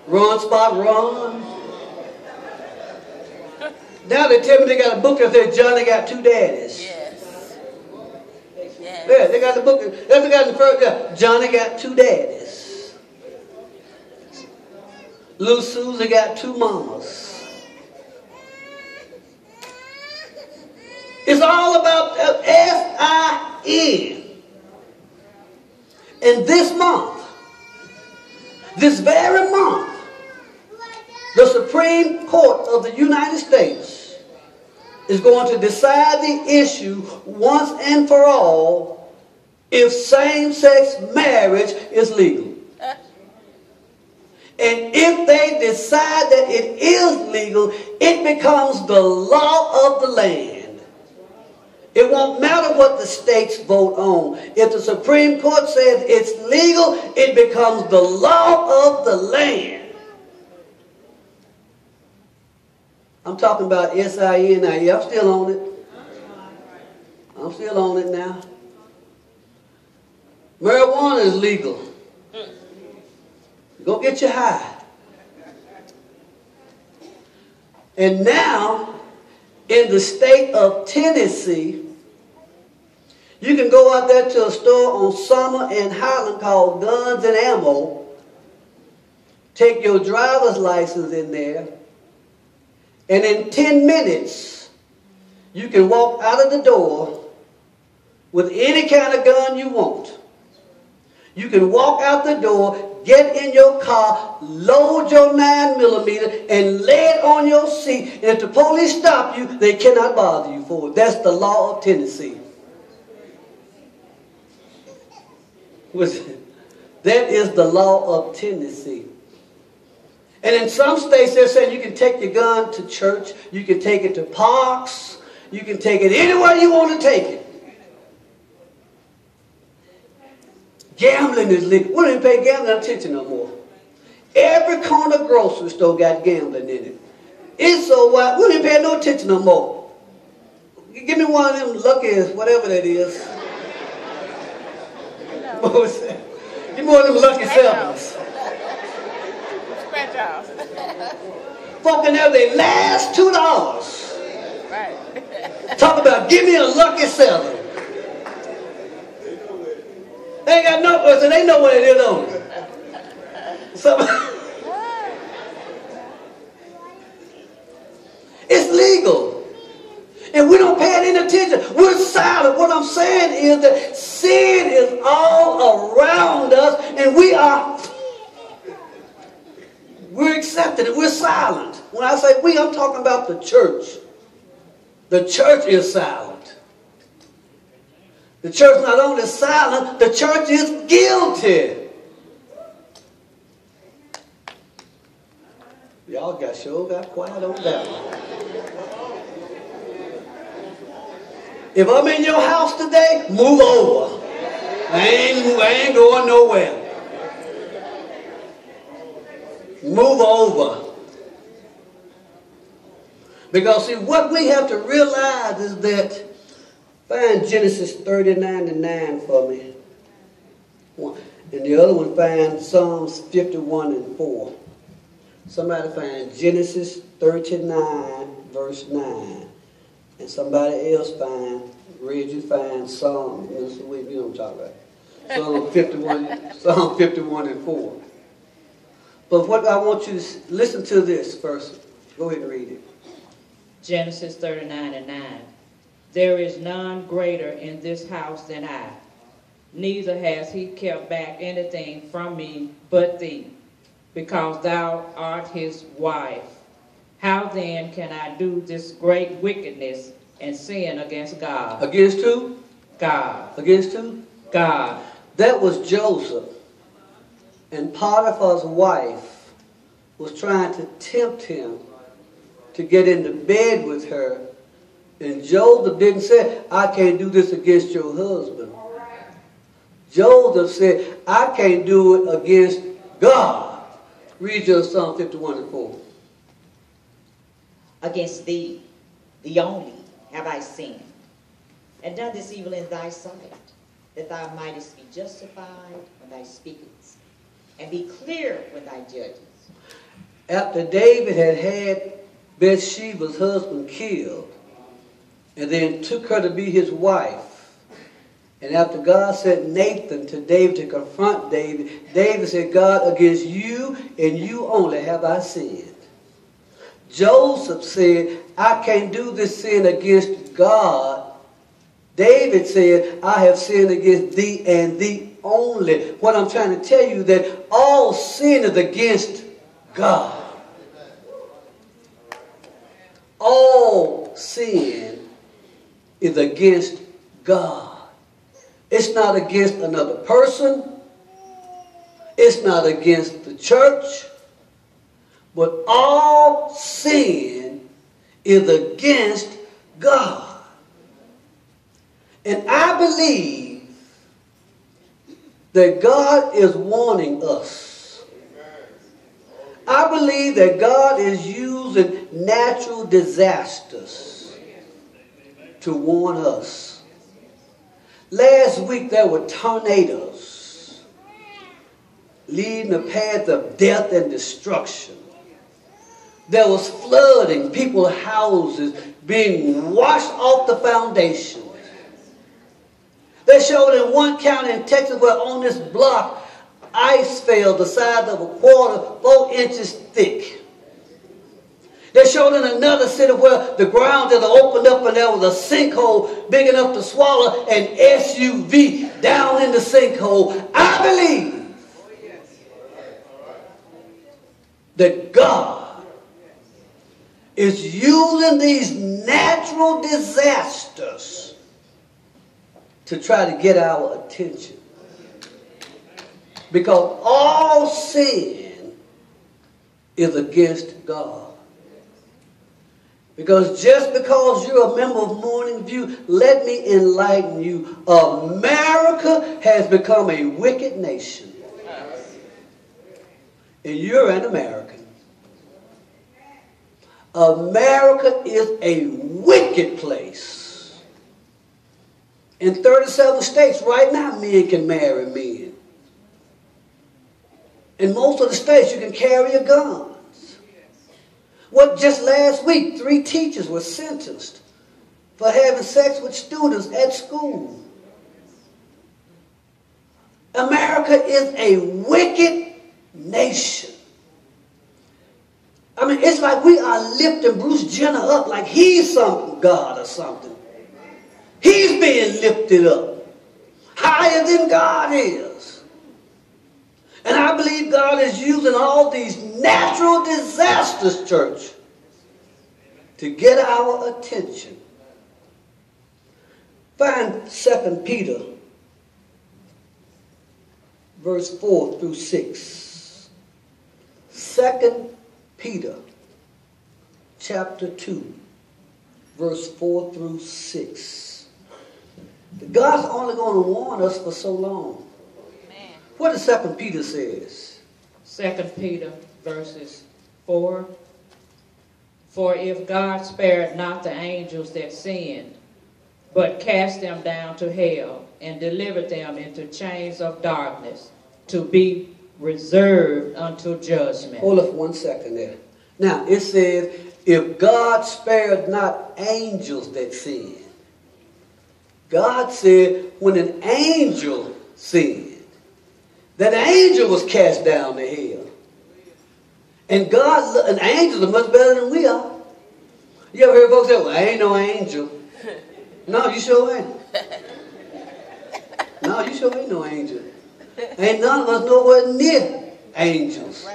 Run, Spot, run. Now they tell me they got a book that says Johnny got two daddies. Yes. Yes. Yeah, they got the book. They got the first. Johnny got two daddies. Little Susie got two mamas. It's all about S-I-N. And this month, this very month, the Supreme Court of the United States is going to decide the issue once and for all if same-sex marriage is legal. And if they decide that it is legal, it becomes the law of the land. It won't matter what the states vote on. If the Supreme Court says it's legal, it becomes the law of the land. I'm talking about S-I-N now. Yeah, I'm still on it. I'm still on it now. Marijuana is legal. Go get you high. And now, in the state of Tennessee, you can go out there to a store on Summer and Highland called Guns and Ammo, take your driver's license in there, and in 10 minutes, you can walk out of the door with any kind of gun you want. You can walk out the door, get in your car, load your 9mm, and lay it on your seat. And if the police stop you, they cannot bother you for it. That's the law of Tennessee. That is the law of Tennessee. And in some states, they're saying you can take your gun to church, you can take it to parks, you can take it anywhere you want to take it. Gambling is legal. We don't even pay gambling attention no more. Every corner grocery store got gambling in it. It's so wild. We don't even pay no attention no more. Give me one of them Lucky's, whatever that is. What was that? Give me one of them Lucky Sevens. Scratch off. Folk in there, they last $2. Right. Talk about, give me a Lucky Seven. They ain't got no person, they know what it is on it. It's legal. And we don't pay any attention. We're silent. What I'm saying is that sin is all around us and we're accepting it. We're silent. When I say we, I'm talking about the church. The church is silent. The church not only is silent, the church is guilty. Y'all got quiet on that one. If I'm in your house today, move over. I ain't going nowhere. Move over. Because see, what we have to realize is that, find Genesis 39:9 for me. And the other one, find Psalms 51:4. Somebody find Genesis 39:9. And somebody else find Psalm. You know what I'm talking about. Psalm 51:4. But what I want you to listen to this first. Go ahead and read it. Genesis 39:9. There is none greater in this house than I. Neither has he kept back anything from me but thee, because thou art his wife. How then can I do this great wickedness and sin against God? Against who? God. Against who? God. That was Joseph. And Potiphar's wife was trying to tempt him to get into bed with her. And Joseph didn't say, I can't do this against your husband. Joseph said, I can't do it against God. Read your Psalm 51:4. Against thee, the only, have I sinned, and done this evil in thy sight, that thou mightest be justified when thou speakest, and be clear when thou judgest. After David had Bathsheba's husband killed, and then took her to be his wife, and after God sent Nathan to David to confront David, David said, God, against you and you only have I sinned. Joseph said, I can't do this sin against God. David said, I have sinned against thee and thee only. What I'm trying to tell you that all sin is against God. All sin is against God. It's not against another person. It's not against the church. But all sin is against God. And I believe that God is warning us. I believe that God is using natural disasters to warn us. Last week there were tornadoes leading the path of death and destruction. There was flooding, people's houses being washed off the foundation. They showed in one county in Texas where on this block, ice fell the size of a quarter, 4 inches thick. They showed in another city where the ground just opened up and there was a sinkhole big enough to swallow an SUV down in the sinkhole. I believe that God is using these natural disasters to try to get our attention. Because all sin is against God. Because just because you're a member of Morningview, let me enlighten you. America has become a wicked nation. And you're an American. America is a wicked place. In 37 states right now, men can marry men. In most of the states, you can carry a gun. What, just last week, 3 teachers were sentenced for having sex with students at school. America is a wicked nation. I mean, it's like we are lifting Bruce Jenner up like he's some God or something. He's being lifted up higher than God is. And I believe God is using all these natural disasters, church, to get our attention. Find 2 Peter, verse 4 through 6. 2 Peter, chapter 2, verse 4 through 6. God's only going to warn us for so long. What does 2 Peter says? 2 Peter verses 4. For if God spared not the angels that sinned, but cast them down to hell and delivered them into chains of darkness to be reserved until judgment. Hold up 1 second there. Now, it says, if God spared not angels that sinned. God said when an angel sinned, that angel was cast down to hell. And God, and angels are much better than we are. You ever hear folks say, well, I ain't no angel. No, you sure ain't. No, you sure ain't no angel. Ain't none of us nowhere near angels.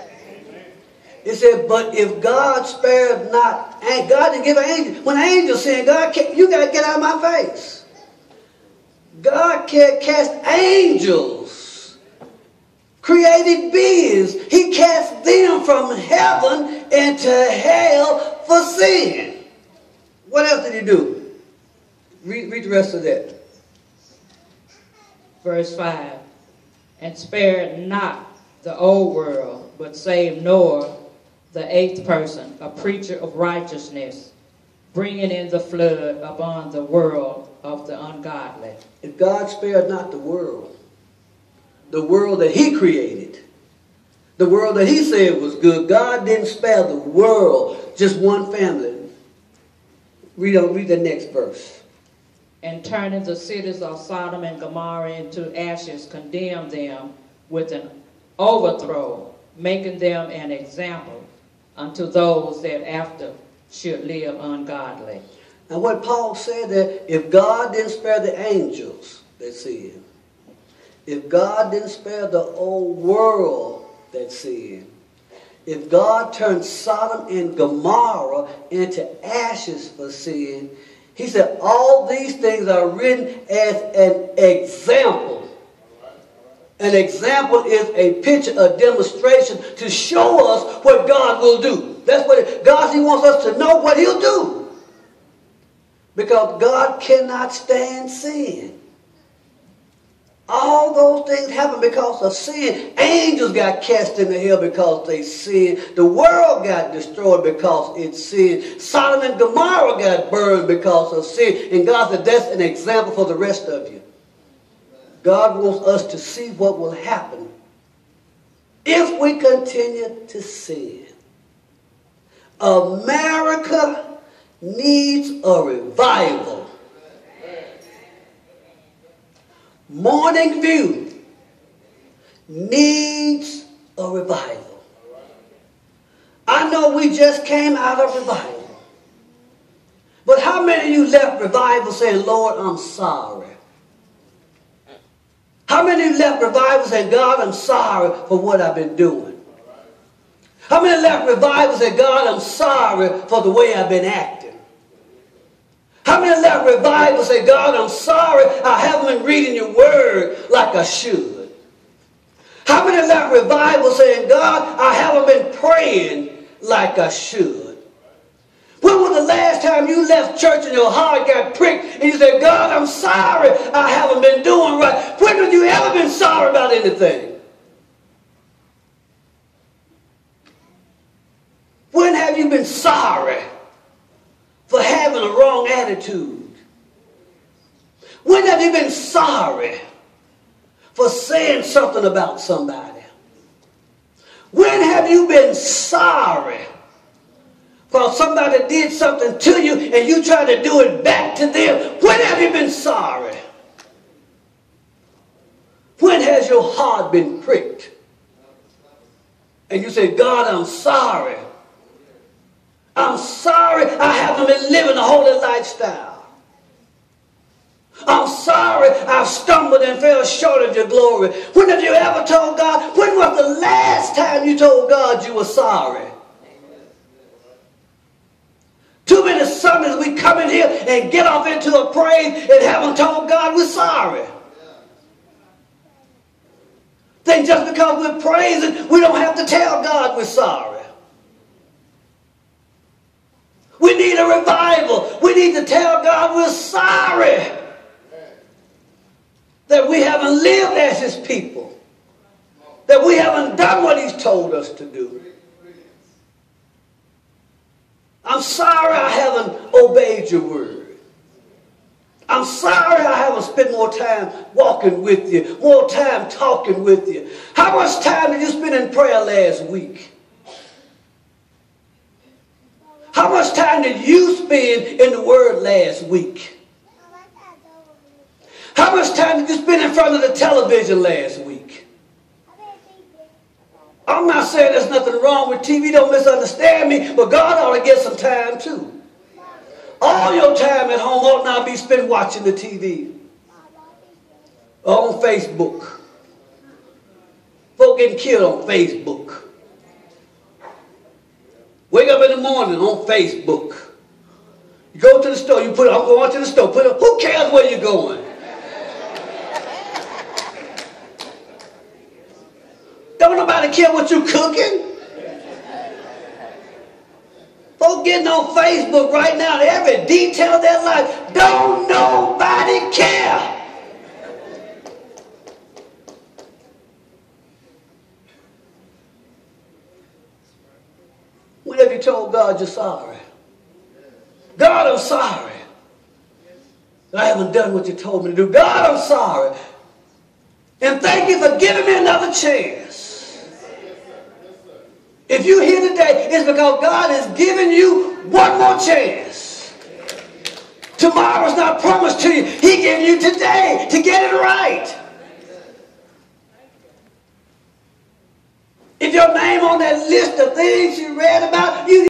It said, but if God spared not, and God didn't give an angel. When angels sin, God, you got to get out of my face. God can't cast angels, created beings. He cast them from heaven into hell for sin. What else did he do? Read the rest of that. Verse 5. And spared not the old world, but saved Noah, the 8th person, a preacher of righteousness, bringing in the flood upon the world of the ungodly. If God spared not the world that he created, The world that he said was good. God didn't spare the world, just one family. Read the next verse. And turning the cities of Sodom and Gomorrah into ashes, condemned them with an overthrow, making them an example unto those that after should live ungodly. Now what Paul said, that if God didn't spare the angels that sinned, if God didn't spare the old world that sinned, if God turned Sodom and Gomorrah into ashes for sin, he said all these things are written as an example. An example is a picture, a demonstration to show us what God will do. That's what God, he wants us to know what he'll do. Because God cannot stand sin. All those things happen because of sin. Angels got cast into hell because they sinned. The world got destroyed because it sinned. Sodom and Gomorrah got burned because of sin. And God said that's an example for the rest of you. God wants us to see what will happen if we continue to sin. America needs a revival. Morningview needs a revival. I know we just came out of revival. But how many of you left revival saying, Lord, I'm sorry? How many of you left revival saying, God, I'm sorry for what I've been doing? How many left revival saying, God, I'm sorry for the way I've been acting? How many left revival say, God, I'm sorry I haven't been reading your word like I should? How many left revival saying, God, I haven't been praying like I should? When was the last time you left church and your heart got pricked and you said, God, I'm sorry I haven't been doing right? When have you ever been sorry about anything? When have you been sorry for having a wrong attitude? When have you been sorry for saying something about somebody? When have you been sorry for somebody did something to you and you try to do it back to them? When have you been sorry? When has your heart been pricked and you say, God, I'm sorry. I'm sorry I haven't been living a holy lifestyle. I'm sorry I've stumbled and fell short of your glory. When have you ever told God? When was the last time you told God you were sorry? Too many Sundays we come in here and get off into a praise and haven't told God we're sorry. Think just because we're praising, we don't have to tell God we're sorry. We need a revival. We need to tell God we're sorry that we haven't lived as his people, that we haven't done what he's told us to do. I'm sorry I haven't obeyed your word. I'm sorry I haven't spent more time walking with you, more time talking with you. How much time did you spend in prayer last week? How much time did you spend in the Word last week? How much time did you spend in front of the television last week? I'm not saying there's nothing wrong with TV, don't misunderstand me, but God ought to get some time too. All your time at home ought not be spent watching the TV or on Facebook. Folk getting killed on Facebook. Wake up in the morning on Facebook. You go to the store, you put, I'm going to the store. Who cares where you're going? Don't nobody care what you're cooking. Folk getting on Facebook right now, every detail of their life. Don't nobody care. When have you told God you're sorry? God, I'm sorry. I haven't done what you told me to do. God, I'm sorry. And thank you for giving me another chance. If you're here today, it's because God has given you one more chance. Tomorrow's not promised to you. He gave you today to get it right. If your name on that list of things you read about, you